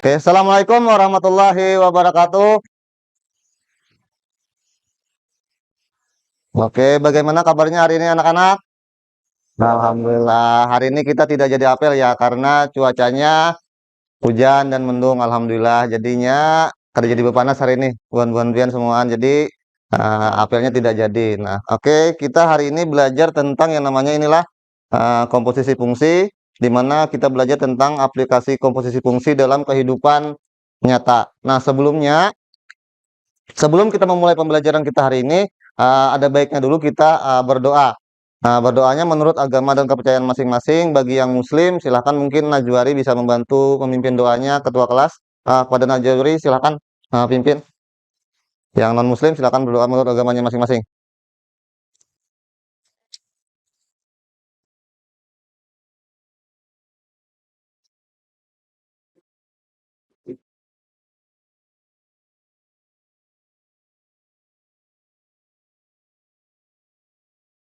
Oke, assalamualaikum warahmatullahi wabarakatuh. Oke, bagaimana kabarnya hari ini anak-anak? Alhamdulillah, hari ini kita tidak jadi apel ya karena cuacanya hujan dan mendung. Alhamdulillah, jadinya kada jadi bepanas hari ini, buan-buan pian semuaan. Jadi apelnya tidak jadi. Nah, oke, kita hari ini belajar tentang yang namanya inilah komposisi fungsi, di mana kita belajar tentang aplikasi komposisi fungsi dalam kehidupan nyata. Nah, sebelum kita memulai pembelajaran kita hari ini, ada baiknya dulu kita berdoa. Nah, berdoanya menurut agama dan kepercayaan masing-masing. Bagi yang Muslim, silahkan mungkin Najwari bisa membantu memimpin doanya, ketua kelas. Pada Najwari, silahkan pimpin. Yang non-Muslim, silahkan berdoa menurut agamanya masing-masing.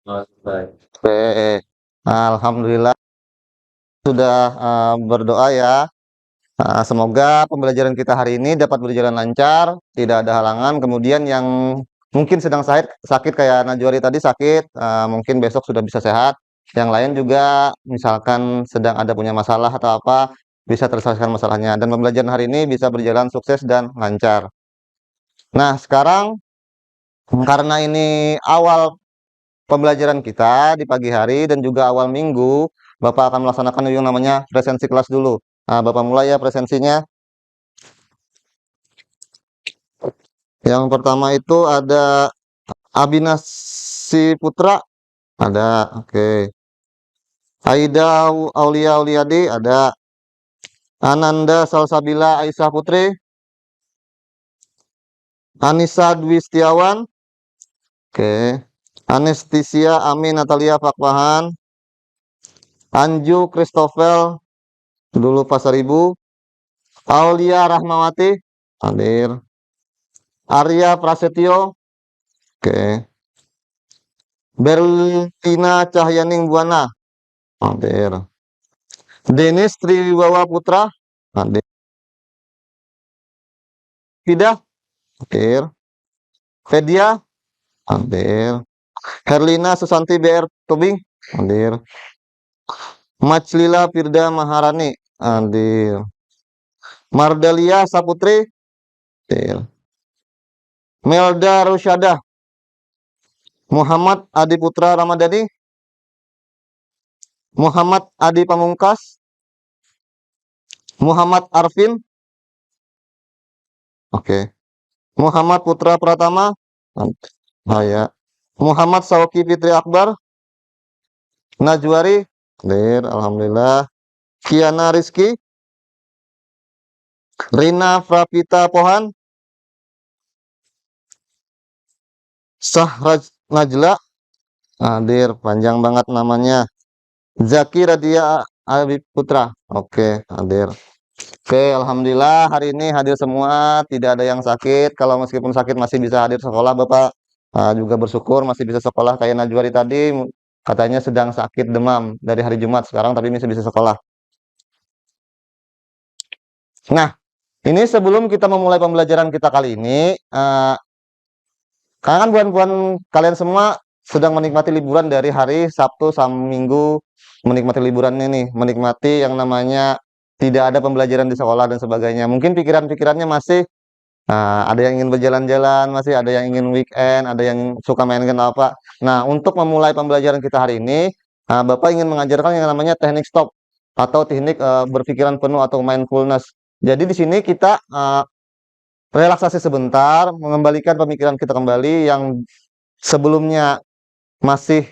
Oke, Alhamdulillah sudah berdoa ya. Semoga pembelajaran kita hari ini dapat berjalan lancar, tidak ada halangan. Kemudian yang mungkin sedang sakit kayak Najwari tadi sakit, mungkin besok sudah bisa sehat. Yang lain juga misalkan sedang ada punya masalah atau apa, bisa terselesaikan masalahnya. Dan pembelajaran hari ini bisa berjalan sukses dan lancar. Nah, sekarang karena ini awal pembelajaran kita di pagi hari dan juga awal minggu, Bapak akan melaksanakan yang namanya presensi kelas dulu. Nah, Bapak mulai ya presensinya. Yang pertama itu ada Abinasi Putra, ada. Oke. Aida Aulia Auliadi, ada. Ananda Salsabila Aisyah Putri, Anissa Dwi Setiawan, oke. Anestesia Amin Natalia Fakwahan, Anju Christopher dulu Pasaribu, Aulia Rahmawati, hadir. Arya Prasetyo, oke. Berlina Cahyaning Buana, hadir. Denis Triwibawa Putra, hadir. Fidah, hadir. Fedia, hadir. Herlina Susanti BR Tobing, hadir. Majlila Firda Maharani, hadir. Mardalia Saputri, hadir. Melda Rusyadah, Muhammad Adi Putra Ramadhani, Muhammad Adi Pamungkas, Muhammad Arfin, oke. Muhammad Putra Pratama, ya. Muhammad Sauki Fitri Akbar, Najwari, hadir, alhamdulillah. Kiana Rizky, Rina Prapita Pohan, Sahraj Najla, hadir, panjang banget namanya. Zaki Radia Abi Putra, oke, hadir. Oke, alhamdulillah hari ini hadir semua, tidak ada yang sakit. Kalau meskipun sakit masih bisa hadir sekolah, Bapak juga bersyukur masih bisa sekolah. Kayak Najwari tadi katanya sedang sakit demam dari hari Jumat sekarang, tapi masih bisa sekolah. Nah, ini sebelum kita memulai pembelajaran kita kali ini, kan buan-buan kalian semua sedang menikmati liburan dari hari Sabtu sampai Minggu, menikmati liburan ini, menikmati yang namanya tidak ada pembelajaran di sekolah dan sebagainya. Mungkin pikiran-pikirannya masih ada yang ingin berjalan-jalan, masih ada yang ingin weekend, ada yang suka main game apa. Nah, untuk memulai pembelajaran kita hari ini, Bapak ingin mengajarkan yang namanya teknik stop atau teknik berpikiran penuh atau mindfulness. Jadi di sini kita relaksasi sebentar, mengembalikan pemikiran kita kembali yang sebelumnya masih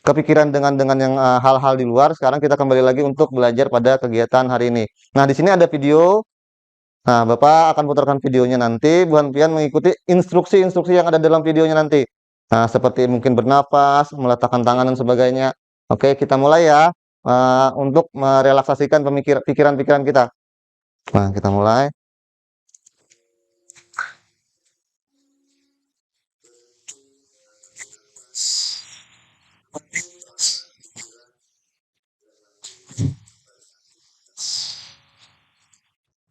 kepikiran dengan yang hal-hal di luar. Sekarang kita kembali lagi untuk belajar pada kegiatan hari ini. Nah, di sini ada video. Nah, Bapak akan putarkan videonya nanti. Buan pian mengikuti instruksi-instruksi yang ada dalam videonya nanti. Nah, seperti mungkin bernapas, meletakkan tangan dan sebagainya. Oke, kita mulai ya. Untuk merelaksasikan pikiran-pikiran kita. Nah, kita mulai.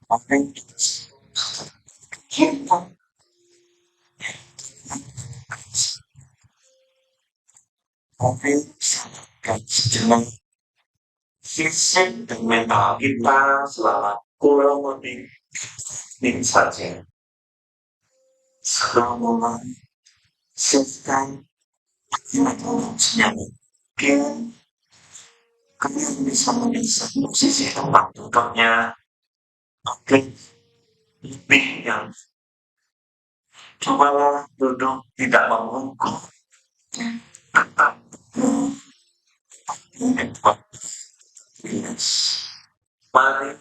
Fisik dan mental kita selama kurang lebih ini saja. Selama selesai mungkin kalian bisa memisah posisi tempat duduknya mungkin lebih yang cobalah duduk tidak membungkuk tetap tetap mari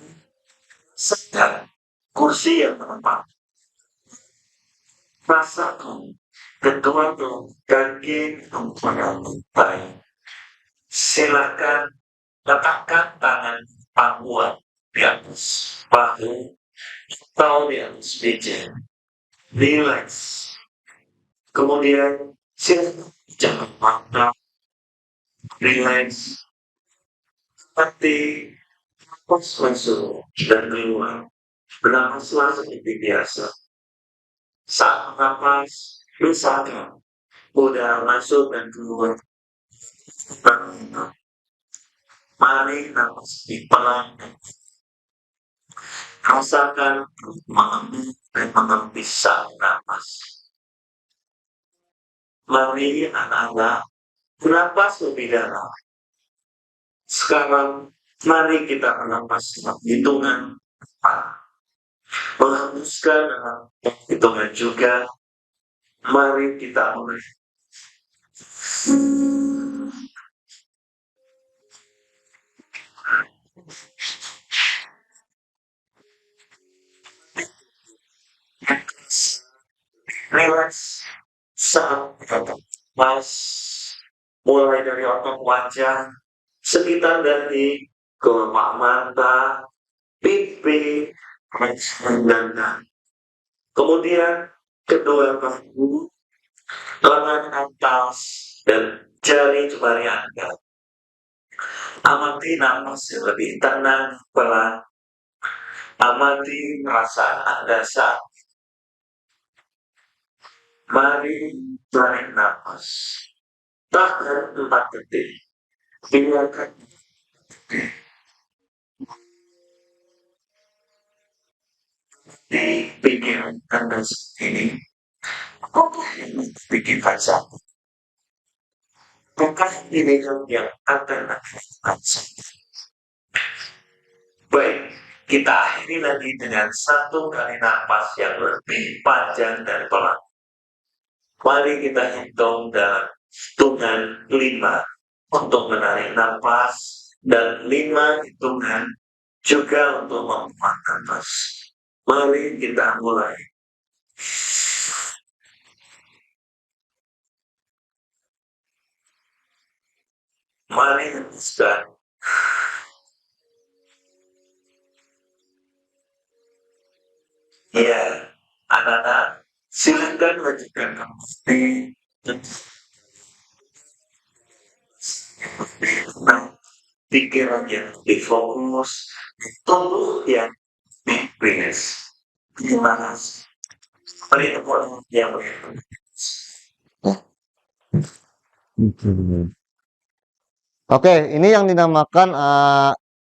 sedang kursi yang tepat rasakan kedua kaki untuk baik. Silakan letakkan tangan pangkuan di atas bahu atau di atas meja. Relax. Kemudian silakan jangan mata. Relax. Seperti napas masuk dan keluar. Bernapaslah seperti biasa. Saat napas, misalkan udara masuk dan keluar. Mari napas pelan. Rasakan mengambil dan mengepisah napas. Mari anak-anak bernapas lebih dalam. Sekarang mari kita bernapas dalam hitungan 4. Menghembuskan dalam hitungan juga. Mari kita mulai. Relax. Saat mas mulai dari otot wajah sekitar dari kelopak mata, pipi, dan kemudian kedua bahu, lengan atas, dan jari jemari Anda. Amati napas yang lebih tenang, pelan. Amati perasaan Anda saat mari tarik napas. Tahan 4 detik. Biarkan di pikiran Anda sendiri. Apakah yang pikirkan saat apakah ini yang akan lakukan saat baik, kita akhiri lagi dengan 1 kali napas yang lebih panjang dan pelan. Mari kita hitung dalam hitungan 5 untuk menarik napas dan 5 hitungan juga untuk membuang napas. Mari kita mulai. Mari hembuskan. Ya, anak-anak, silakan lanjutkan kembali. Pikiran yang difokus, tubuh yang dipilih. Terima kasih. Pertemuan yang Oke, ini yang dinamakan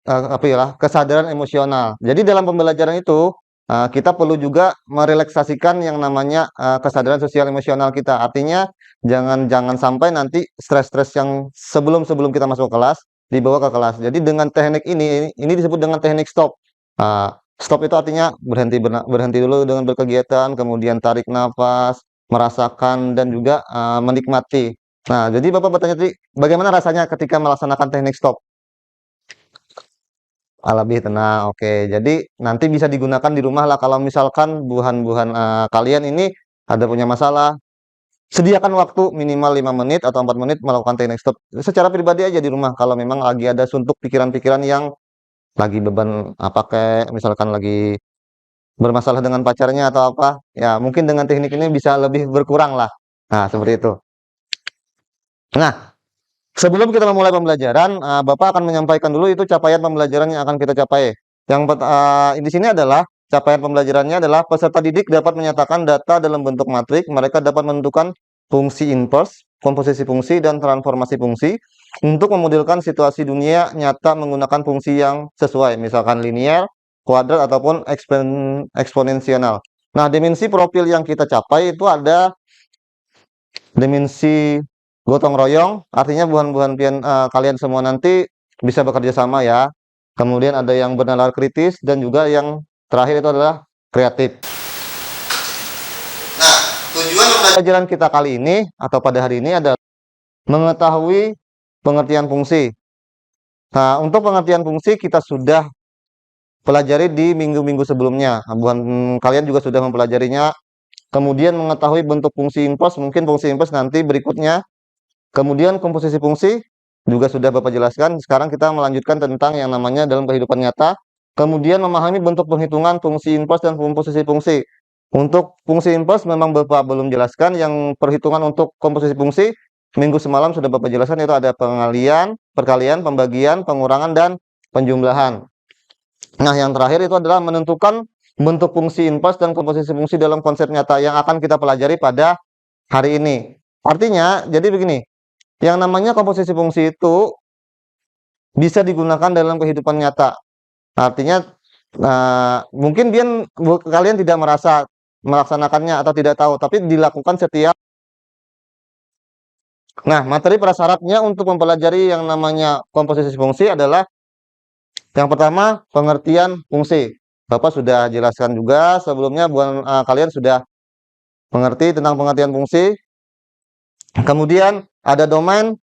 apa ya, kesadaran emosional. Jadi dalam pembelajaran itu kita perlu juga merelaksasikan yang namanya kesadaran sosial emosional kita. Artinya jangan sampai nanti stres-stres yang sebelum kita masuk kelas dibawa ke kelas. Jadi dengan teknik ini disebut dengan teknik stop. Stop itu artinya berhenti dulu dengan berkegiatan, kemudian tarik nafas, merasakan dan juga menikmati. Nah, jadi Bapak bertanya tadi, bagaimana rasanya ketika melaksanakan teknik stop? Lebih tenang, oke. Jadi nanti bisa digunakan di rumah lah kalau misalkan buhan-buhan kalian ini ada punya masalah. Sediakan waktu minimal 5 menit atau 4 menit melakukan teknik stop. Secara pribadi aja di rumah kalau memang lagi ada suntuk pikiran-pikiran yang lagi beban apa kayak misalkan lagi bermasalah dengan pacarnya atau apa, ya mungkin dengan teknik ini bisa lebih berkurang lah. Nah, seperti itu. Nah, sebelum kita memulai pembelajaran, Bapak akan menyampaikan dulu itu capaian pembelajaran yang akan kita capai. Yang di sini adalah capaian pembelajarannya adalah peserta didik dapat menyatakan data dalam bentuk matrik, mereka dapat menentukan fungsi inverse, komposisi fungsi, dan transformasi fungsi untuk memodelkan situasi dunia nyata menggunakan fungsi yang sesuai, misalkan linear, kuadrat, ataupun eksponensial. Nah, dimensi profil yang kita capai itu ada dimensi gotong royong, artinya buhan-buhan kalian semua nanti bisa bekerja sama ya. Kemudian ada yang bernalar kritis, dan juga yang terakhir itu adalah kreatif. Nah, tujuan pembelajaran kita kali ini atau pada hari ini adalah mengetahui pengertian fungsi. Nah, untuk pengertian fungsi kita sudah pelajari di minggu-minggu sebelumnya. Nah, buhan kalian juga sudah mempelajarinya. Kemudian mengetahui bentuk fungsi inverse, mungkin fungsi inverse nanti berikutnya. Kemudian komposisi fungsi juga sudah Bapak jelaskan. Sekarang kita melanjutkan tentang yang namanya dalam kehidupan nyata. Kemudian memahami bentuk penghitungan fungsi inverse dan komposisi fungsi. Untuk fungsi inverse memang Bapak belum jelaskan. Yang perhitungan untuk komposisi fungsi minggu semalam sudah Bapak jelaskan, yaitu ada pengalian, perkalian, pembagian, pengurangan, dan penjumlahan. Nah, yang terakhir itu adalah menentukan bentuk fungsi inverse dan komposisi fungsi dalam konsep nyata yang akan kita pelajari pada hari ini. Artinya, jadi begini, yang namanya komposisi fungsi itu bisa digunakan dalam kehidupan nyata. Artinya, mungkin kalian tidak merasa melaksanakannya atau tidak tahu, tapi dilakukan setiap. Nah, materi prasyaratnya untuk mempelajari yang namanya komposisi fungsi adalah yang pertama, pengertian fungsi. Bapak sudah jelaskan juga sebelumnya, kalian sudah mengerti tentang pengertian fungsi. Kemudian ada domain,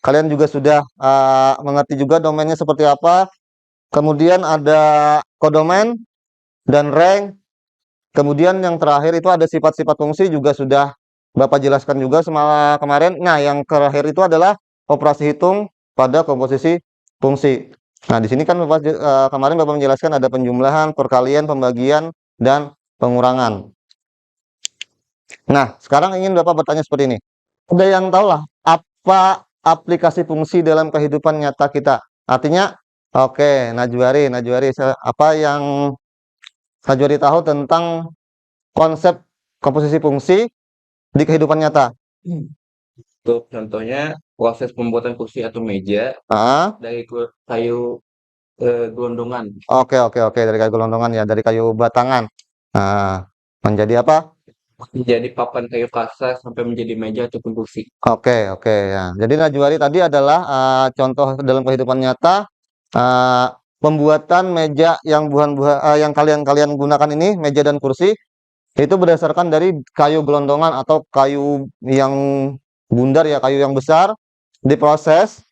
kalian juga sudah mengerti juga domainnya seperti apa. Kemudian ada kodomain dan rank. Kemudian yang terakhir itu ada sifat-sifat fungsi, juga sudah Bapak jelaskan juga kemarin. Nah, yang terakhir itu adalah operasi hitung pada komposisi fungsi. Nah, di sini kan kemarin Bapak menjelaskan ada penjumlahan, perkalian, pembagian, dan pengurangan. Nah, sekarang ingin Bapak bertanya seperti ini. Ada yang tahu lah apa aplikasi fungsi dalam kehidupan nyata kita? Artinya, oke, Najwari, apa yang Najwari tahu tentang konsep komposisi fungsi di kehidupan nyata? Untuk contohnya, proses pembuatan kursi atau meja dari kayu gelondongan. Oke, dari kayu gelondongan ya, dari kayu batangan. Nah, menjadi apa? Menjadi papan kayu kasar sampai menjadi meja ataupun kursi. Oke, ya. Jadi Najwari tadi adalah contoh dalam kehidupan nyata pembuatan meja yang yang kalian gunakan ini, meja dan kursi, itu berdasarkan dari kayu gelondongan atau kayu yang bundar ya, kayu yang besar, diproses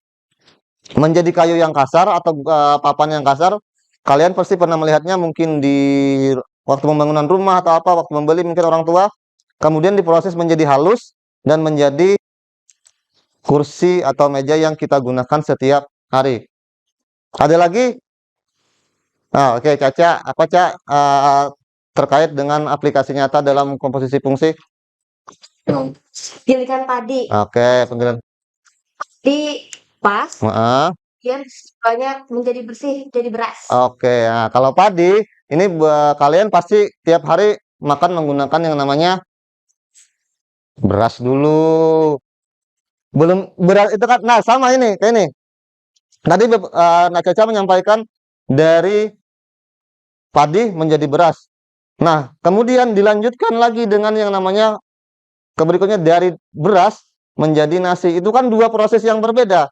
menjadi kayu yang kasar atau papan yang kasar. Kalian pasti pernah melihatnya mungkin di waktu pembangunan rumah atau apa, waktu membeli mungkin orang tua. Kemudian diproses menjadi halus dan menjadi kursi atau meja yang kita gunakan setiap hari. Ada lagi? Nah, oke, Caca, apa Caca terkait dengan aplikasi nyata dalam komposisi fungsi? Pilihan padi. Oke, penggilingan Di pas, Heeh. dia banyak menjadi bersih, jadi beras. Oke, nah, kalau padi ini kalian pasti tiap hari makan menggunakan yang namanya beras dulu. Belum beras itu kan, nah sama ini kayak ini. Tadi Caca menyampaikan dari padi menjadi beras. Nah, kemudian dilanjutkan lagi dengan yang namanya berikutnya dari beras menjadi nasi. Itu kan dua proses yang berbeda.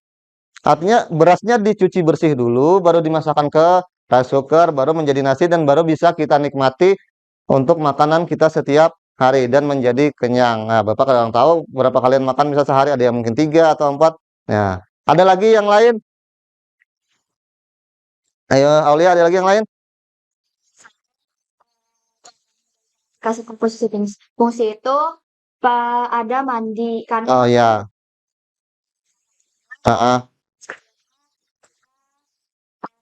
Artinya berasnya dicuci bersih dulu, baru dimasukkan ke rice cooker, baru menjadi nasi, dan baru bisa kita nikmati untuk makanan kita setiap hari dan menjadi kenyang. Nah, Bapak kadang tahu berapa kalian makan bisa sehari, ada yang mungkin 3 atau 4. Nah, ada lagi yang lain? Ayo, Aulia, ada lagi yang lain? Kasih komposisi fungsi itu ada mandi kan. Oh ya.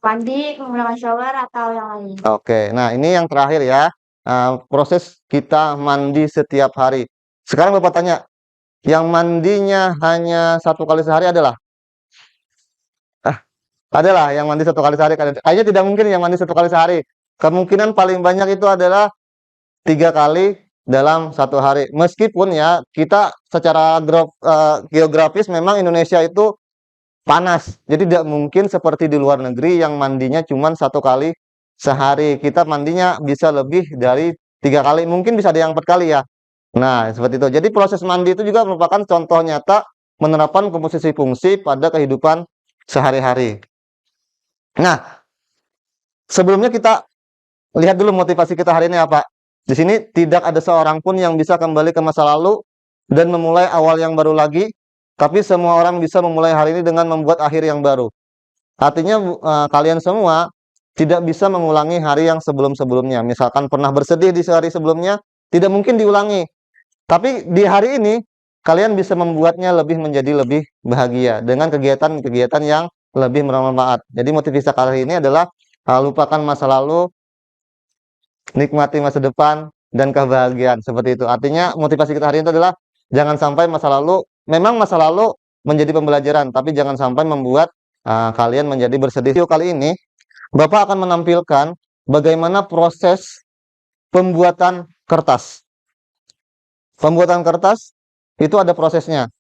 Mandi menggunakan shower atau yang lain. Oke, nah ini yang terakhir ya. Proses kita mandi setiap hari. Sekarang Bapak tanya, yang mandinya hanya 1 kali sehari adalah? Adalah yang mandi 1 kali sehari. Kayaknya tidak mungkin yang mandi 1 kali sehari. kemungkinan paling banyak itu adalah 3 kali dalam satu hari. Meskipun ya kita secara geografis memang Indonesia itu panas. Jadi tidak mungkin seperti di luar negeri yang mandinya cuma 1 kali sehari. Kita mandinya bisa lebih dari 3 kali, mungkin bisa ada yang 4 kali ya. Nah, seperti itu. Jadi proses mandi itu juga merupakan contoh nyata menerapkan komposisi fungsi pada kehidupan sehari-hari. Nah, sebelumnya kita lihat dulu motivasi kita hari ini apa. Di sini tidak ada seorang pun yang bisa kembali ke masa lalu dan memulai awal yang baru lagi, tapi semua orang bisa memulai hari ini dengan membuat akhir yang baru. Artinya kalian semua tidak bisa mengulangi hari yang sebelum-sebelumnya. Misalkan pernah bersedih di hari sebelumnya, tidak mungkin diulangi. Tapi di hari ini kalian bisa membuatnya menjadi lebih bahagia dengan kegiatan-kegiatan yang lebih bermanfaat. Jadi motivasi kali ini adalah lupakan masa lalu, nikmati masa depan dan kebahagiaan, seperti itu. Artinya motivasi kita hari ini adalah jangan sampai memang masa lalu menjadi pembelajaran, tapi jangan sampai membuat kalian menjadi bersedih. Video kali ini Bapak akan menampilkan bagaimana proses pembuatan kertas. Pembuatan kertas itu ada prosesnya.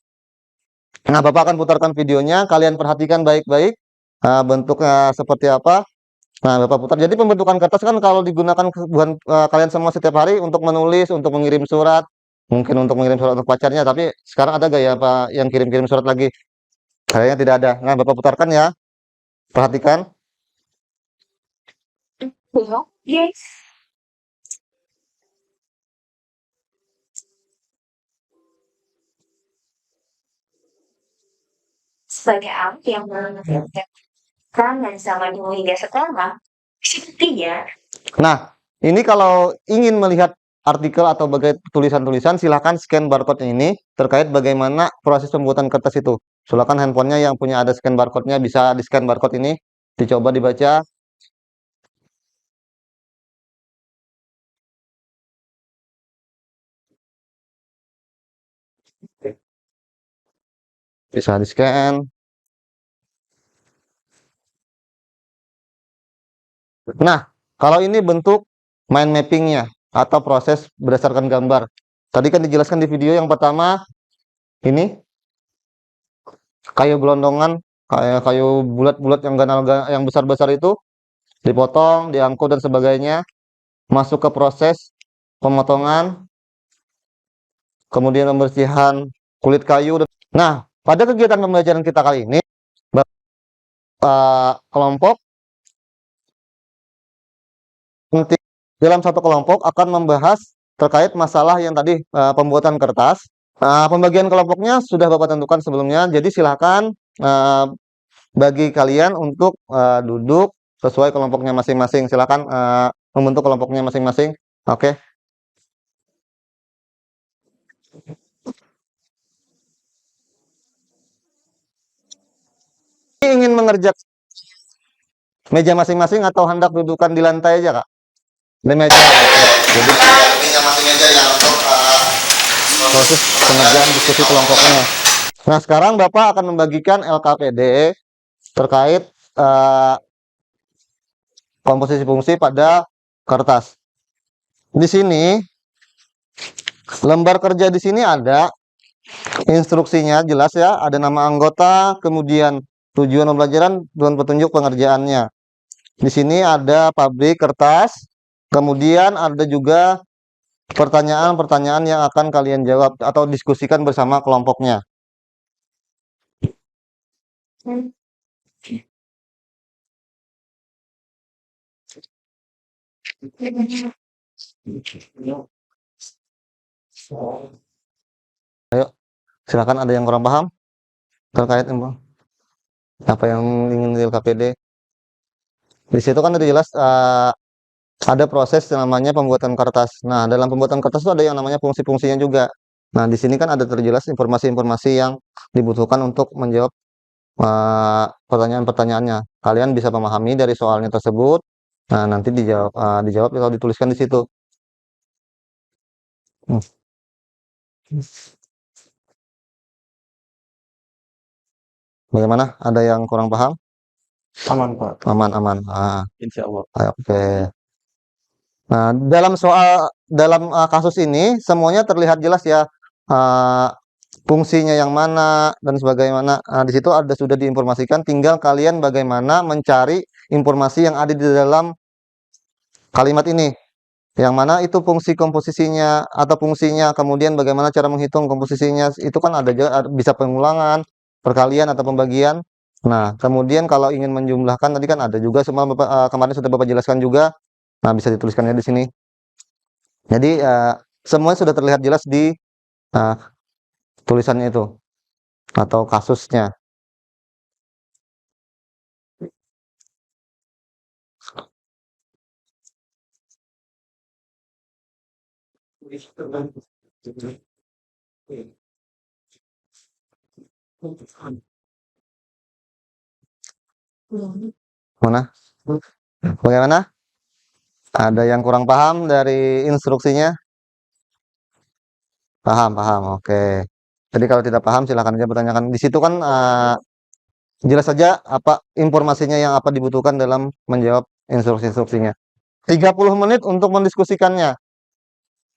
Nah, Bapak akan putarkan videonya, kalian perhatikan baik-baik bentuknya seperti apa. Nah, Bapak putar. Jadi pembentukan kertas kan kalau digunakan kalian semua setiap hari untuk menulis, untuk mengirim surat, mungkin untuk mengirim surat untuk pacarnya, tapi sekarang ada gak ya Pak yang kirim-kirim surat lagi? Kayaknya tidak ada. Nah, Bapak putarkan ya. Perhatikan. Yes. Sebagai anak yang mengerjakan kangen sama dulu hingga sekarang, sepertinya. Nah, ini kalau ingin melihat artikel atau tulisan-tulisan, silahkan scan barcode ini terkait bagaimana proses pembuatan kertas itu. Silakan handphonenya yang punya ada scan barcode-nya bisa di-scan barcode ini, dicoba dibaca. Bisa di-scan. Nah, kalau ini bentuk mind mapping-nya atau proses berdasarkan gambar. Tadi kan dijelaskan di video yang pertama, ini kayu gelondongan, kayak kayu bulat-bulat yang besar-besar itu dipotong, diangkut dan sebagainya, masuk ke proses pemotongan, kemudian pembersihan kulit kayu. Nah, pada kegiatan pembelajaran kita kali ini, kelompok nanti dalam satu kelompok akan membahas terkait masalah yang tadi pembuatan kertas. Pembagian kelompoknya sudah Bapak tentukan sebelumnya, jadi silahkan bagi kalian untuk duduk sesuai kelompoknya masing-masing. Silahkan membentuk kelompoknya masing-masing. Oke. Ingin mengerjakan meja masing-masing atau hendak dudukan di lantai aja, Kak? Di meja. Jadi masing meja yang untuk proses pengerjaan diskusi kelompoknya. Nah, sekarang Bapak akan membagikan LKPD terkait komposisi fungsi pada kertas. Di sini lembar kerja di sini ada instruksinya jelas ya, ada nama anggota, kemudian tujuan pembelajaran dan petunjuk pengerjaannya. Di sini ada pabrik kertas, kemudian ada juga pertanyaan-pertanyaan yang akan kalian jawab atau diskusikan bersama kelompoknya. Ayo, silakan, ada yang kurang paham terkait apa yang ingin di LKPD. Di situ kan ada jelas ada proses yang namanya pembuatan kertas. Nah, dalam pembuatan kertas itu ada yang namanya fungsi-fungsinya juga. Nah, di sini kan ada terjelas informasi-informasi yang dibutuhkan untuk menjawab pertanyaan-pertanyaannya. Kalian bisa memahami dari soalnya tersebut. Nah, nanti dijawab atau dituliskan di situ. Bagaimana? Ada yang kurang paham? Aman, Pak. Aman, aman. Insya Allah. Oke. Nah, dalam kasus ini semuanya terlihat jelas ya, eee, fungsinya yang mana dan sebagaimana. Di situ sudah diinformasikan, tinggal kalian bagaimana mencari informasi yang ada di dalam kalimat ini. Yang mana itu fungsi komposisinya atau fungsinya, kemudian bagaimana cara menghitung komposisinya, itu kan ada juga bisa pengulangan, perkalian atau pembagian. Nah, kemudian kalau ingin menjumlahkan tadi kan ada juga kemarin sudah Bapak jelaskan juga. Nah, bisa dituliskannya di sini. Jadi, semuanya sudah terlihat jelas di eee, tulisannya itu atau kasusnya. Mana? Bagaimana? Ada yang kurang paham dari instruksinya? Paham paham, oke. Jadi kalau tidak paham silahkan aja bertanyakan. Di situ kan, jelas saja apa informasinya yang apa dibutuhkan dalam menjawab instruksi-instruksinya. 30 menit untuk mendiskusikannya.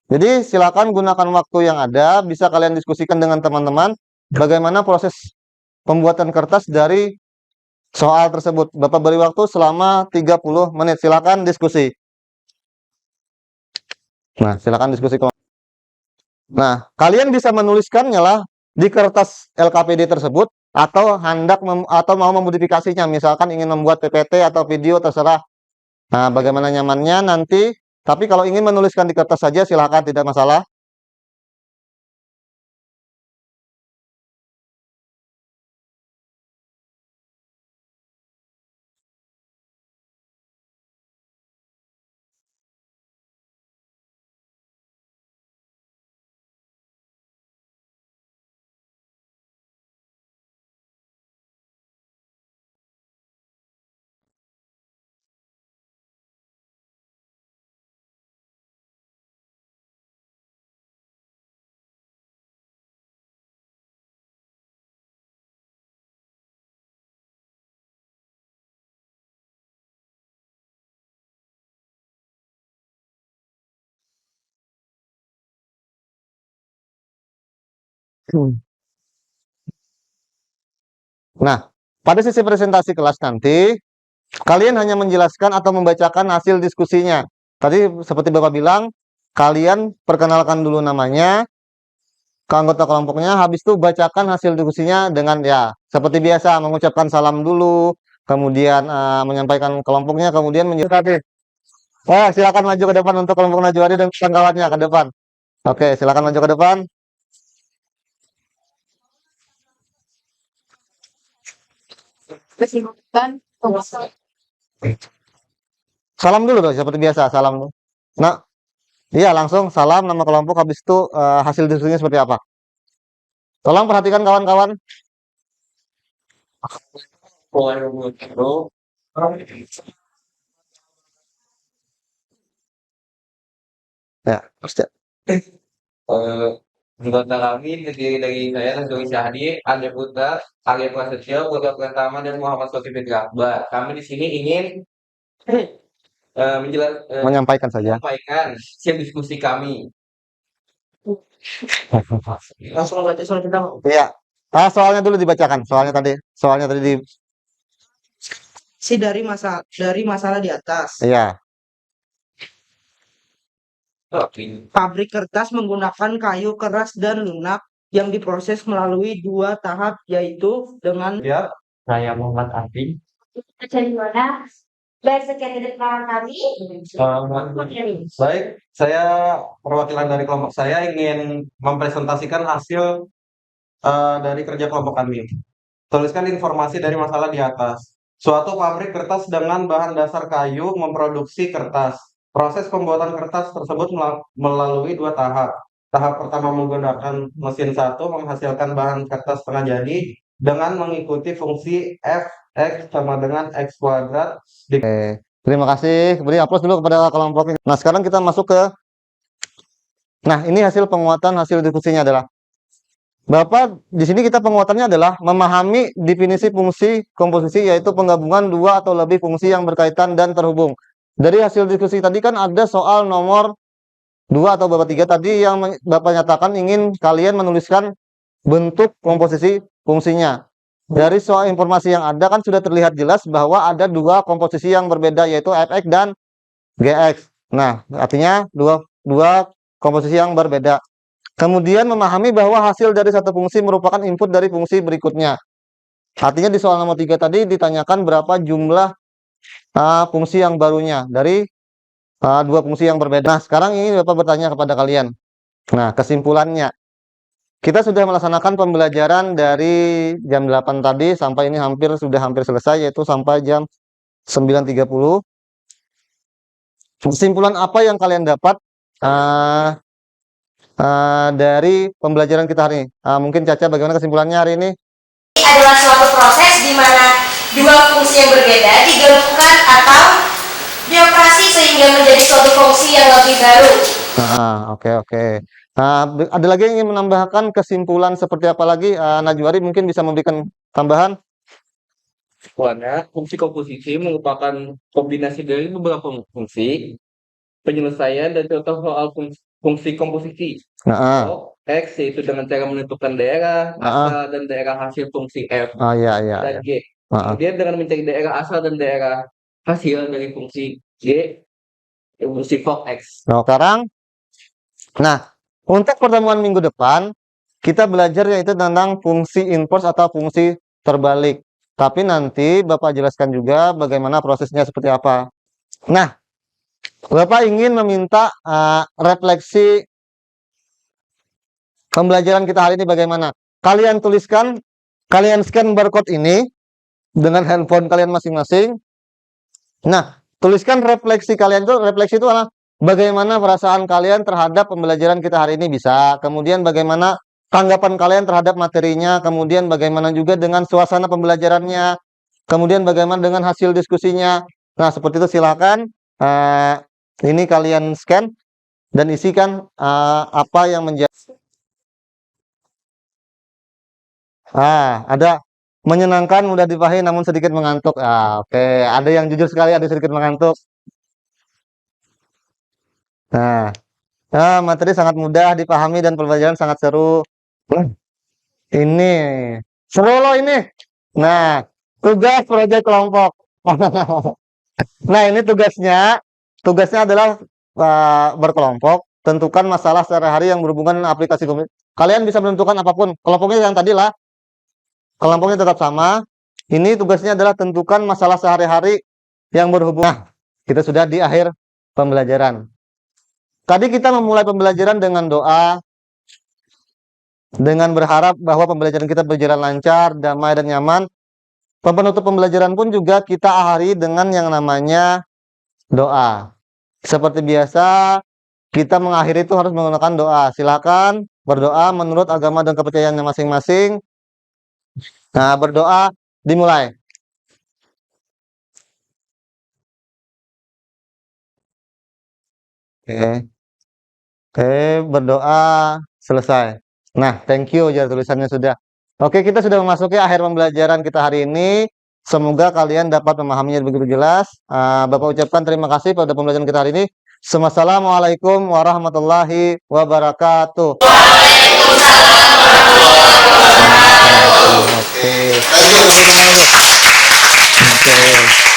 Jadi silakan gunakan waktu yang ada, bisa kalian diskusikan dengan teman-teman bagaimana proses pembuatan kertas dari soal tersebut. Bapak beri waktu selama 30 menit. Silakan diskusi. Nah, silakan diskusi. Nah, kalian bisa menuliskannya lah di kertas LKPD tersebut atau atau mau memodifikasinya, misalkan ingin membuat PPT atau video terserah. Nah, bagaimana nyamannya nanti. Tapi kalau ingin menuliskan di kertas saja silakan, tidak masalah. Nah, pada sesi presentasi kelas nanti, kalian hanya menjelaskan atau membacakan hasil diskusinya. Tadi seperti Bapak bilang, kalian perkenalkan dulu namanya ke anggota kelompoknya, habis itu bacakan hasil diskusinya dengan ya seperti biasa mengucapkan salam dulu, kemudian menyampaikan kelompoknya, kemudian menjelaskan. Silakan maju ke depan untuk kelompok Najwari dan kawan-kawannya ke depan. Oke, silakan maju ke depan. Kesibukan Salam dulu dong, seperti biasa, salam. Nah, iya langsung salam nama kelompok, habis itu hasil diskusinya seperti apa. Tolong perhatikan kawan-kawan. Ya, pasti. Anggota kami terdiri dari saya, Tantowi Syahdi, Ade Putra, Arya Prasetyo, Putra Pratama, dan Muhammad Sofian Akbar. Kami di sini ingin Menyampaikan saja. menyampaikan hasil diskusi kami. Langsung baca soal kita. Iya. Soalnya dulu dibacakan. Soalnya tadi di. Dari masalah di atas. Iya. Pabrik kertas menggunakan kayu keras dan lunak yang diproses melalui 2 tahap, yaitu dengan Ya, saya Muhammad Arfi. dari mana? Baik, sekian dari belakang kami. Baik, saya perwakilan dari kelompok saya ingin mempresentasikan hasil dari kerja kelompok kami. Tuliskan informasi dari masalah di atas. Suatu pabrik kertas dengan bahan dasar kayu memproduksi kertas. Proses pembuatan kertas tersebut melalui 2 tahap. Tahap pertama menggunakan mesin 1 menghasilkan bahan kertas setengah jadi dengan mengikuti fungsi F(X) sama dengan X kuadrat. Terima kasih. Beri aplaus dulu kepada kelompok ini. Nah, sekarang kita masuk ke. Nah, ini hasil penguatan, hasil diskusinya adalah. Bapak, di sini kita penguatannya adalah memahami definisi fungsi komposisi, yaitu penggabungan 2 atau lebih fungsi yang berkaitan dan terhubung. dari hasil diskusi tadi kan ada soal nomor 2 atau Bapak 3 tadi yang Bapak nyatakan ingin kalian menuliskan bentuk komposisi fungsinya. Dari soal informasi yang ada kan sudah terlihat jelas bahwa ada dua komposisi yang berbeda, yaitu fx dan gx. Nah, artinya dua komposisi yang berbeda. Kemudian memahami bahwa hasil dari satu fungsi merupakan input dari fungsi berikutnya. Artinya di soal nomor 3 tadi ditanyakan berapa jumlah fungsi yang barunya dari dua fungsi yang berbeda. Nah, sekarang ini Bapak bertanya kepada kalian. Nah, kesimpulannya. Kita sudah melaksanakan pembelajaran dari jam 8 tadi sampai ini sudah hampir selesai, yaitu sampai jam 9.30. Kesimpulan apa yang kalian dapat dari pembelajaran kita hari ini? Mungkin Caca, bagaimana kesimpulannya hari ini? Adalah suatu proses di mana dua fungsi yang berbeda digabungkan atau dioperasi sehingga menjadi suatu fungsi yang lebih baru. Oke. Ada lagi yang ingin menambahkan kesimpulan seperti apa lagi? Najwari mungkin bisa memberikan tambahan. Kesimpulannya, fungsi komposisi merupakan kombinasi dari beberapa fungsi. Penyelesaian dan contoh soal fungsi komposisi. X yaitu dengan cara menentukan daerah asal dan daerah hasil fungsi F dan G. Kemudian dengan mencari daerah asal dan daerah hasil dari fungsi G, fungsi Fox X. Sekarang, untuk pertemuan minggu depan kita belajar yaitu tentang fungsi inverse atau fungsi terbalik. Tapi nanti Bapak jelaskan juga bagaimana prosesnya seperti apa. Nah, Bapak ingin meminta refleksi pembelajaran kita hari ini bagaimana? Kalian tuliskan, kalian scan barcode ini dengan handphone kalian masing-masing. Nah, tuliskan refleksi kalian itu, refleksi itu adalah bagaimana perasaan kalian terhadap pembelajaran kita hari ini bisa. Kemudian bagaimana tanggapan kalian terhadap materinya, kemudian bagaimana juga dengan suasana pembelajarannya, kemudian bagaimana dengan hasil diskusinya. Nah, seperti itu silakan. Ini kalian scan dan isikan apa yang menjadi. Ada menyenangkan, mudah dipahami namun sedikit mengantuk. Oke. Ada yang jujur sekali, ada sedikit mengantuk. Materi sangat mudah dipahami dan pembelajaran sangat seru. Ini seru loh ini. Nah, tugas proyek kelompok. Nah, ini tugasnya adalah berkelompok. Tentukan masalah sehari-hari yang berhubungan dengan aplikasi komputer. Kalian bisa menentukan apapun. Kelompoknya yang tadi lah. Kelompoknya tetap sama. Ini tugasnya adalah tentukan masalah sehari-hari yang berhubungan. Nah, kita sudah di akhir pembelajaran. Tadi kita memulai pembelajaran dengan doa, dengan berharap bahwa pembelajaran kita berjalan lancar, damai, dan nyaman. Penutup pembelajaran pun juga kita akhiri dengan yang namanya doa. Seperti biasa, kita mengakhiri itu harus menggunakan doa. Silakan berdoa menurut agama dan kepercayaannya masing-masing. Nah, berdoa dimulai. Oke, berdoa selesai. Nah, thank you, jar tulisannya sudah. Oke, kita sudah memasuki akhir pembelajaran kita hari ini. Semoga kalian dapat memahaminya begitu jelas. Bapak ucapkan terima kasih pada pembelajaran kita hari ini. Assalamualaikum warahmatullahi wabarakatuh. Waalaikumsalam warahmatullahi wabarakatuh. Oke.